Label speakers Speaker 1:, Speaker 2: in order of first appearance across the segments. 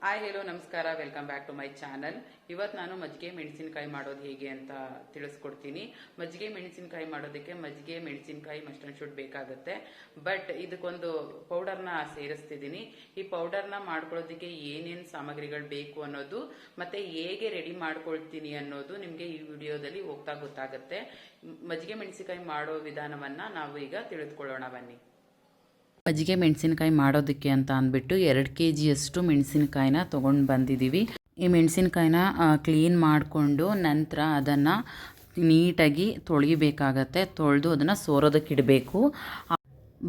Speaker 1: Hi hello ನಮಸ್ಕಾರ, welcome back to my channel. ಇವತ್ತು ನಾನು ಮಜ್ಜಿಗೆ ಮೆಣಸಿನಕಾಯಿ ಮಾಡೋದು ಹೇಗೆ ಅಂತ ತಿಳಿಸ್ಕೊಡ್ತೀನಿ. ಮಜ್ಜಿಗೆ ಮೆಣಸಿನಕಾಯಿ ಮಾಡೋದಕ್ಕೆ ಮಜ್ಜಿಗೆ ಮೆಣಸಿನಕಾಯಿ ಮಸ್ಟ್ ಅಂಡ್ ಶುಡ್ ಬೇಕಾಗುತ್ತೆ. ಬಟ್ ಇದಕ್ಕೊಂದು ಪೌಡರ್ನ ಸೇರಿಸ್ತಿದ್ದೀನಿ. ಈ ಪೌಡರ್ನ ಮಾಡ್ಕೊಳ್ಳೋದಕ್ಕೆ ಏನೇನು ಸಾಮಗ್ರಿಗಳು ಬೇಕು ಅನ್ನೋದು ಮತ್ತೆ ಹೇಗೆ ರೆಡಿ ಮಾಡ್ಕೊಳ್ತೀನಿ ಅನ್ನೋದು ನಿಮಗೆ ಈ ವಿಡಿಯೋದಲ್ಲಿ ಹೋಗ್ತಾ ಗೊತ್ತಾಗುತ್ತೆ. ಮಜ್ಜಿಗೆ ಮೆಣಸಿನಕಾಯಿ ಮಾಡೋ ವಿಧಾನವನ್ನ ನಾವು ಈಗ ತಿಳಿದುಕೊಳ್ಳೋಣ ಬನ್ನಿ. ಮಜ್ಜಿಗೆ ಮೆಣಸಿನಕಾಯಿ ಮಾಡೋದಕ್ಕೆ ಅಂತ ಅಂದ್ಬಿಟ್ಟು 2 kg ಮೆಣಸಿನಕಾಯಿನ ತೊಗೊಂಡು ಬಂದಿದ್ದೀವಿ. ಈ ಮೆಣಸಿನಕಾಯಿನ ಕ್ಲೀನ್ ಮಾಡಿಕೊಂಡು ನಂತರ ಅದನ್ನು ನೀಟಾಗಿ ತೊಳಿಬೇಕಾಗತ್ತೆ. ತೊಳೆದು ಅದನ್ನು ಸೋರೋದಕ್ಕೆ ಇಡಬೇಕು.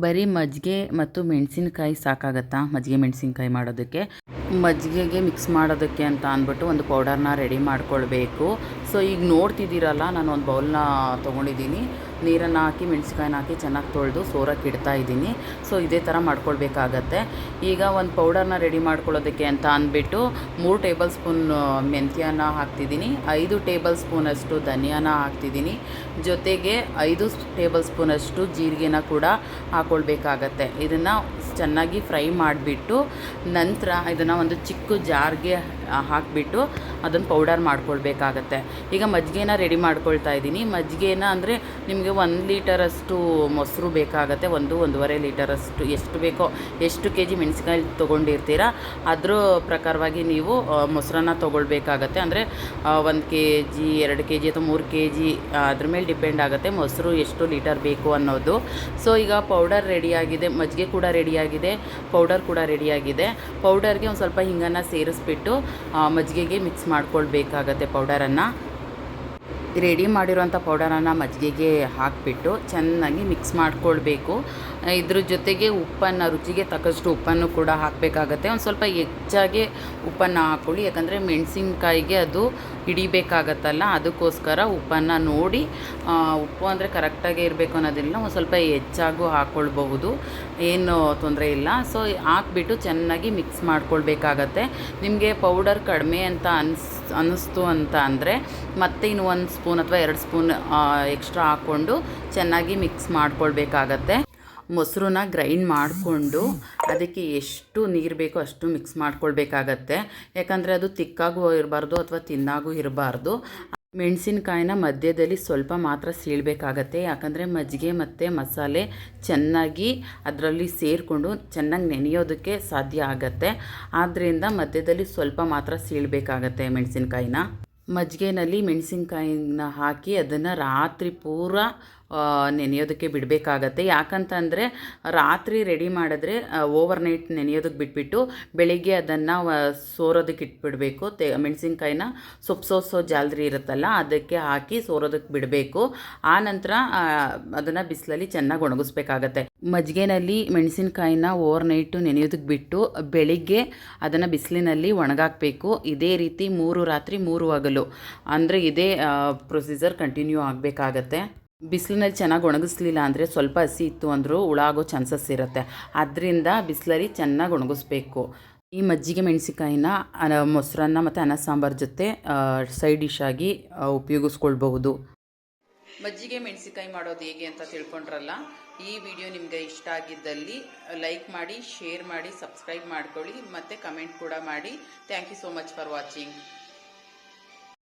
Speaker 1: ಬರೀ ಮಜ್ಜಿಗೆ ಮತ್ತು ಮೆಣಸಿನಕಾಯಿ ಸಾಕಾಗತ್ತಾ ಮಜ್ಜಿಗೆ ಮೆಣಸಿನಕಾಯಿ ಮಾಡೋದಕ್ಕೆ? ಮಜ್ಜಿಗೆಗೆ ಮಿಕ್ಸ್ ಮಾಡೋದಕ್ಕೆ ಅಂತ ಅಂದ್ಬಿಟ್ಟು ಒಂದು ಪೌಡರ್ನ ರೆಡಿ ಮಾಡ್ಕೊಳ್ಬೇಕು. ಸೊ ಈಗ ನೋಡ್ತಿದ್ದೀರಲ್ಲ, ನಾನು ಒಂದು ಬೌಲ್ನ ತೊಗೊಂಡಿದ್ದೀನಿ. ನೀರನ್ನು ಹಾಕಿ ಮೆಣಸಿನಕಾಯಿನ ಹಾಕಿ ಚೆನ್ನಾಗಿ ತೊಳೆದು ಸೋರಕ್ಕೆ ಇಡ್ತಾ ಇದ್ದೀನಿ. ಸೊ ಇದೇ ಥರ ಮಾಡ್ಕೊಳ್ಬೇಕಾಗತ್ತೆ. ಈಗ ಒಂದು ಪೌಡರ್ನ ರೆಡಿ ಮಾಡ್ಕೊಳ್ಳೋದಕ್ಕೆ ಅಂತ ಅಂದ್ಬಿಟ್ಟು 3 ಟೇಬಲ್ ಸ್ಪೂನ್ ಮೆಂತ್ಯನ ಹಾಕ್ತಿದ್ದೀನಿ, 5 ಟೇಬಲ್ ಸ್ಪೂನಷ್ಟು ಧನಿಯಾನ ಹಾಕ್ತಿದ್ದೀನಿ, ಜೊತೆಗೆ 5 ಟೇಬಲ್ ಸ್ಪೂನಷ್ಟು ಜೀರಿಗೆನ ಕೂಡ ಹಾಕ್ಕೊಳ್ಬೇಕಾಗತ್ತೆ. ಇದನ್ನು ಚೆನ್ನಾಗಿ ಫ್ರೈ ಮಾಡಿಬಿಟ್ಟು ನಂತರ ಇದನ್ನು ಒಂದು ಚಿಕ್ಕ ಜಾರ್ಗೆ ಹಾಕಿಬಿಟ್ಟು ಅದನ್ನು ಪೌಡರ್ ಮಾಡ್ಕೊಳ್ಬೇಕಾಗತ್ತೆ. ಈಗ ಮಜ್ಜಿಗೆನ ರೆಡಿ ಮಾಡ್ಕೊಳ್ತಾ ಇದ್ದೀನಿ. ಮಜ್ಜಿಗೆನ ಅಂದರೆ ನಿಮಗೆ 1 ಲೀಟರಷ್ಟು ಮೊಸರು ಬೇಕಾಗತ್ತೆ. 1-1.5 ಲೀಟರಷ್ಟು ಎಷ್ಟು ಬೇಕೋ, ಎಷ್ಟು kg ಮೆಣಸಿನಕಾಯಿ ತೊಗೊಂಡಿರ್ತೀರ ಅದ್ರ ಪ್ರಕಾರವಾಗಿ ನೀವು ಮೊಸರನ್ನ ತೊಗೊಳ್ಬೇಕಾಗತ್ತೆ. ಅಂದರೆ 1 kg 2 kg ಅಥವಾ 3 kg ಅದ್ರ ಮೇಲೆ ಡಿಪೆಂಡ್ ಆಗುತ್ತೆ ಮೊಸರು ಎಷ್ಟು ಲೀಟರ್ ಬೇಕು ಅನ್ನೋದು. ಸೊ ಈಗ ಪೌಡರ್ ರೆಡಿಯಾಗಿದೆ, ಮಜ್ಜಿಗೆ ಕೂಡ ರೆಡಿಯಾಗಿದೆ, ಪೌಡರ್ ಕೂಡ ರೆಡಿಯಾಗಿದೆ. ಪೌಡರ್ಗೆ ಒಂದು ಸ್ವಲ್ಪ ಹಿಂಗನ್ನು ಸೇರಿಸ್ಬಿಟ್ಟು ಮಜ್ಜಿಗೆಗೆ ಮಿಕ್ಸ್ ಮಾಡ್ಕೊಳ್ಬೇಕಾಗತ್ತೆ. ಪೌಡರನ್ನು ರೆಡಿ ಮಾಡಿರೋಂಥ ಪೌಡರನ್ನು ಮಜ್ಜಿಗೆಗೆ ಹಾಕಿಬಿಟ್ಟು ಚೆನ್ನಾಗಿ ಮಿಕ್ಸ್ ಮಾಡ್ಕೊಳ್ಬೇಕು. ಇದ್ರ ಜೊತೆಗೆ ಉಪ್ಪನ್ನು, ರುಚಿಗೆ ತಕ್ಕಷ್ಟು ಉಪ್ಪನ್ನು ಕೂಡ ಹಾಕಬೇಕಾಗತ್ತೆ. ಒಂದು ಸ್ವಲ್ಪ ಹೆಚ್ಚಾಗಿ ಉಪ್ಪನ್ನು ಹಾಕ್ಕೊಳ್ಳಿ, ಯಾಕಂದರೆ ಮೆಣಸಿನ್ಕಾಯಿಗೆ ಅದು ಹಿಡಿಬೇಕಾಗತ್ತಲ್ಲ, ಅದಕ್ಕೋಸ್ಕರ ಉಪ್ಪನ್ನು ನೋಡಿ, ಉಪ್ಪು ಅಂದರೆ ಕರೆಕ್ಟಾಗಿ ಇರಬೇಕು ಅನ್ನೋದಿಲ್ಲ, ಒಂದು ಸ್ವಲ್ಪ ಹೆಚ್ಚಾಗೂ ಹಾಕ್ಕೊಳ್ಬಹುದು, ಏನು ತೊಂದರೆ ಇಲ್ಲ. ಸೊ ಹಾಕ್ಬಿಟ್ಟು ಚೆನ್ನಾಗಿ ಮಿಕ್ಸ್ ಮಾಡ್ಕೊಳ್ಬೇಕಾಗತ್ತೆ. ನಿಮಗೆ ಪೌಡರ್ ಕಡಿಮೆ ಅಂತ ಅನ್ನಿಸ್ತು ಅಂತ ಅಂದರೆ ಮತ್ತೆ ಇನ್ನು 1 ಸ್ಪೂನ್ ಅಥವಾ 2 ಸ್ಪೂನ್ ಎಕ್ಸ್ಟ್ರಾ ಹಾಕ್ಕೊಂಡು ಚೆನ್ನಾಗಿ ಮಿಕ್ಸ್ ಮಾಡ್ಕೊಳ್ಬೇಕಾಗತ್ತೆ. ಮೊಸರನ್ನ ಗ್ರೈಂಡ್ ಮಾಡಿಕೊಂಡು ಅದಕ್ಕೆ ಎಷ್ಟು ನೀರು ಬೇಕೋ ಅಷ್ಟು ಮಿಕ್ಸ್ ಮಾಡ್ಕೊಳ್ಬೇಕಾಗತ್ತೆ. ಯಾಕಂದರೆ ಅದು ತಿಕ್ಕಾಗೂ ಇರಬಾರ್ದು ಅಥವಾ ತಿನ್ನಾಗೂ ಇರಬಾರ್ದು. ಮೆಣಸಿನಕಾಯಿನ ಮಧ್ಯದಲ್ಲಿ ಸ್ವಲ್ಪ ಮಾತ್ರ ಸೀಳಬೇಕಾಗತ್ತೆ, ಯಾಕಂದರೆ ಮಜ್ಜಿಗೆ ಮತ್ತು ಮಸಾಲೆ ಚೆನ್ನಾಗಿ ಅದರಲ್ಲಿ ಸೇರಿಕೊಂಡು ಚೆನ್ನಾಗಿ ನೆನೆಯೋದಕ್ಕೆ ಸಾಧ್ಯ ಆಗತ್ತೆ. ಆದ್ದರಿಂದ ಮಧ್ಯದಲ್ಲಿ ಸ್ವಲ್ಪ ಮಾತ್ರ ಸೀಳಬೇಕಾಗತ್ತೆ ಮೆಣಸಿನಕಾಯಿನ. ಮಜ್ಜಿಗೆನಲ್ಲಿ ಮೆಣಸಿನಕಾಯಿನ ಹಾಕಿ ಅದನ್ನು ರಾತ್ರಿ ಪೂರ ನೆನೆಯೋದಕ್ಕೆ ಬಿಡಬೇಕಾಗತ್ತೆ. ಯಾಕಂತಂದರೆ ರಾತ್ರಿ ರೆಡಿ ಮಾಡಿದ್ರೆ ಓವರ್ನೈಟ್ ನೆನೆಯೋದಕ್ಕೆ ಬಿಟ್ಬಿಟ್ಟು ಬೆಳಿಗ್ಗೆ ಅದನ್ನು ಸೋರೋದಕ್ಕೆ ಇಟ್ಬಿಡಬೇಕು. ಮೆಣಸಿನ್ಕಾಯಿನ ಸೊಪ್ಪು ಜಾಲರಿ ಇರುತ್ತಲ್ಲ ಅದಕ್ಕೆ ಹಾಕಿ ಸೋರೋದಕ್ಕೆ ಬಿಡಬೇಕು. ಆ ನಂತರ ಅದನ್ನು ಬಿಸಿಲಲ್ಲಿ ಚೆನ್ನಾಗಿ ಒಣಗಿಸ್ಬೇಕಾಗತ್ತೆ. ಮಜ್ಜಿಗೆನಲ್ಲಿ ಮೆಣಸಿನ್ಕಾಯಿನ ಓವರ್ನೈಟು ನೆನೆಯೋದಕ್ಕೆ ಬಿಟ್ಟು ಬೆಳಿಗ್ಗೆ ಅದನ್ನು ಬಿಸಿಲಿನಲ್ಲಿ ಒಣಗಾಕಬೇಕು. ಇದೇ ರೀತಿ 3 ರಾತ್ರಿ 3 ಹಗಲು, ಅಂದರೆ ಇದೇ ಪ್ರೊಸೀಜರ್ ಕಂಟಿನ್ಯೂ ಆಗಬೇಕಾಗತ್ತೆ. ಬಿಸಿಲಿನಲ್ಲಿ ಚೆನ್ನಾಗಿ ಒಣಗಿಸ್ಲಿಲ್ಲ ಅಂದರೆ ಸ್ವಲ್ಪ ಹಸಿ ಇತ್ತು ಅಂದರೂ ಹುಳ ಆಗೋ ಚಾನ್ಸಸ್ ಇರುತ್ತೆ. ಆದ್ದರಿಂದ ಬಿಸಿಲಲ್ಲಿ ಚೆನ್ನಾಗಿ ಒಣಗಿಸ್ಬೇಕು. ಈ ಮಜ್ಜಿಗೆ ಮೆಣಸಿನಕಾಯಿನ ಮೊಸರನ್ನ ಮತ್ತು ಅನ್ನ ಸಾಂಬಾರು ಜೊತೆ ಸೈಡ್ ಡಿಶ್ ಆಗಿ ಉಪಯೋಗಿಸ್ಕೊಳ್ಬಹುದು. ಮಜ್ಜಿಗೆ ಮೆಣಸಿನಕಾಯಿ ಮಾಡೋದು ಹೇಗೆ ಅಂತ ತಿಳ್ಕೊಂಡ್ರಲ್ಲ. ಈ ವಿಡಿಯೋ ನಿಮಗೆ ಇಷ್ಟ ಆಗಿದ್ದಲ್ಲಿ ಲೈಕ್ ಮಾಡಿ, ಶೇರ್ ಮಾಡಿ, ಸಬ್ಸ್ಕ್ರೈಬ್ ಮಾಡ್ಕೊಳ್ಳಿ ಮತ್ತು ಕಮೆಂಟ್ ಕೂಡ ಮಾಡಿ. Thank you so much for watching.